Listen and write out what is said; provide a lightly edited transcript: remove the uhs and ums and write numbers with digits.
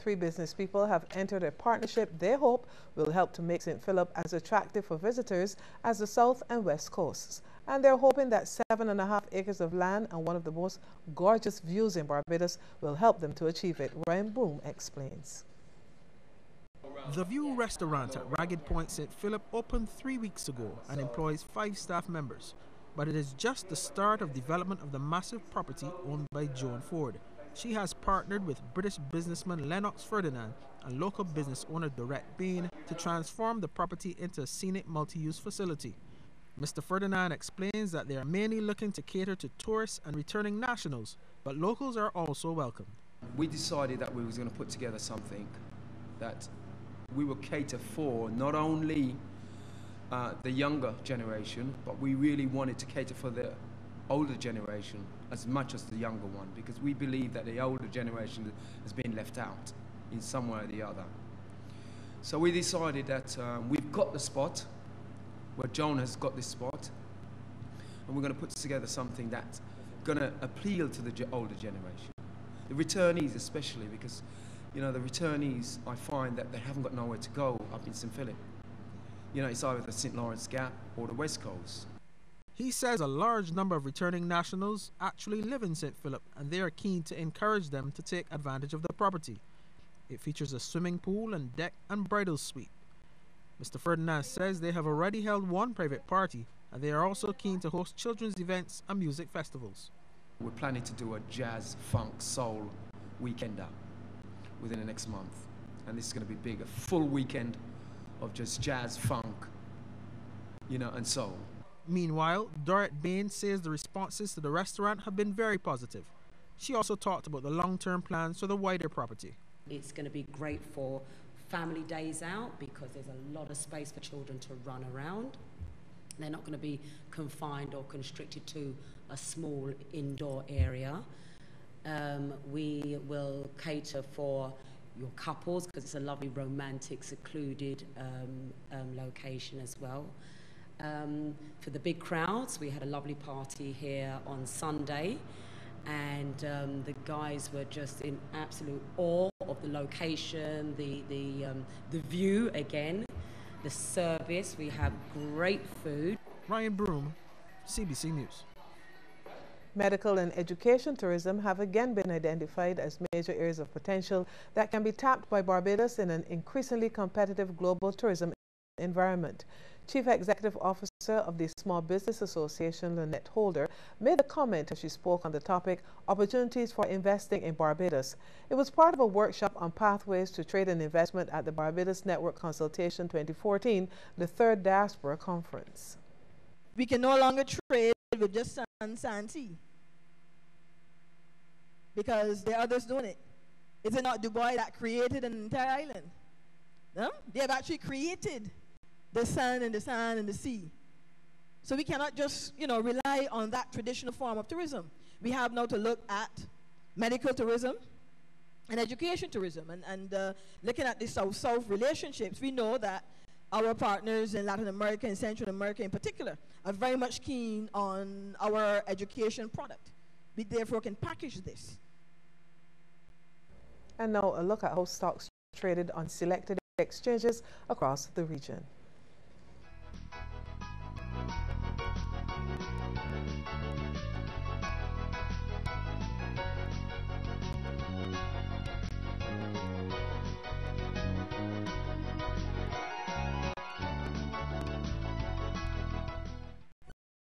3 business people have entered a partnership they hope will help to make St. Philip as attractive for visitors as the south and west coasts. And they're hoping that 7.5 acres of land and one of the most gorgeous views in Barbados will help them to achieve it. Ryan Boom explains. The View restaurant at Ragged Point St. Philip opened 3 weeks ago and employs 5 staff members. But it is just the start of development of the massive property owned by Joan Ford. She has partnered with British businessman Lennox Ferdinand and local business owner Dorette Bain to transform the property into a scenic multi-use facility. Mr. Ferdinand explains that they are mainly looking to cater to tourists and returning nationals, but locals are also welcome. We decided that we was going to put together something that we will cater for not only the younger generation, but we really wanted to cater for the older generation as much as the younger one, because we believe that the older generation has been left out in some way or the other. So we decided that we've got the spot, where Joan has got this spot, and we're going to put together something that's going to appeal to the older generation. The returnees especially, because you know, the returnees, I find that they haven't got nowhere to go up in St. Philip. You know, it's either the St. Lawrence Gap or the West Coast. He says a large number of returning nationals actually live in St. Philip, and they are keen to encourage them to take advantage of the property. It features a swimming pool and deck and bridal suite. Mr. Ferdinand says they have already held 1 private party, and they are also keen to host children's events and music festivals. We're planning to do a jazz, funk, soul weekender within the next month. And this is going to be big, a full weekend of just jazz, funk, you know, and soul. Meanwhile, Dorette Bain says the responses to the restaurant have been very positive. She also talked about the long-term plans for the wider property. It's going to be great for family days out because there's a lot of space for children to run around. They're not going to be confined or constricted to a small indoor area. We will cater for your couples because it's a lovely romantic secluded location as well. For the big crowds, we had a lovely party here on Sunday, and the guys were just in absolute awe of the location, the view again, the service. We have great food. Ryan Broom, CBC News. Medical and education tourism have again been identified as major areas of potential that can be tapped by Barbados in an increasingly competitive global tourism environment. Chief Executive Officer of the Small Business Association, Lynette Holder, made a comment as she spoke on the topic, Opportunities for Investing in Barbados. It was part of a workshop on pathways to trade and investment at the Barbados Network Consultation 2014, the 3rd Diaspora Conference. We can no longer trade with just sand sea, because there are others doing it. Is it not Dubai that created an entire island? No? They have actually created the sand and the sea. So we cannot just, rely on that traditional form of tourism. We have now to look at medical tourism and education tourism. And looking at the South-South relationships, we know that our partners in Latin America and Central America in particular are very much keen on our education product. We therefore can package this. And now a look at how stocks traded on selected exchanges across the region.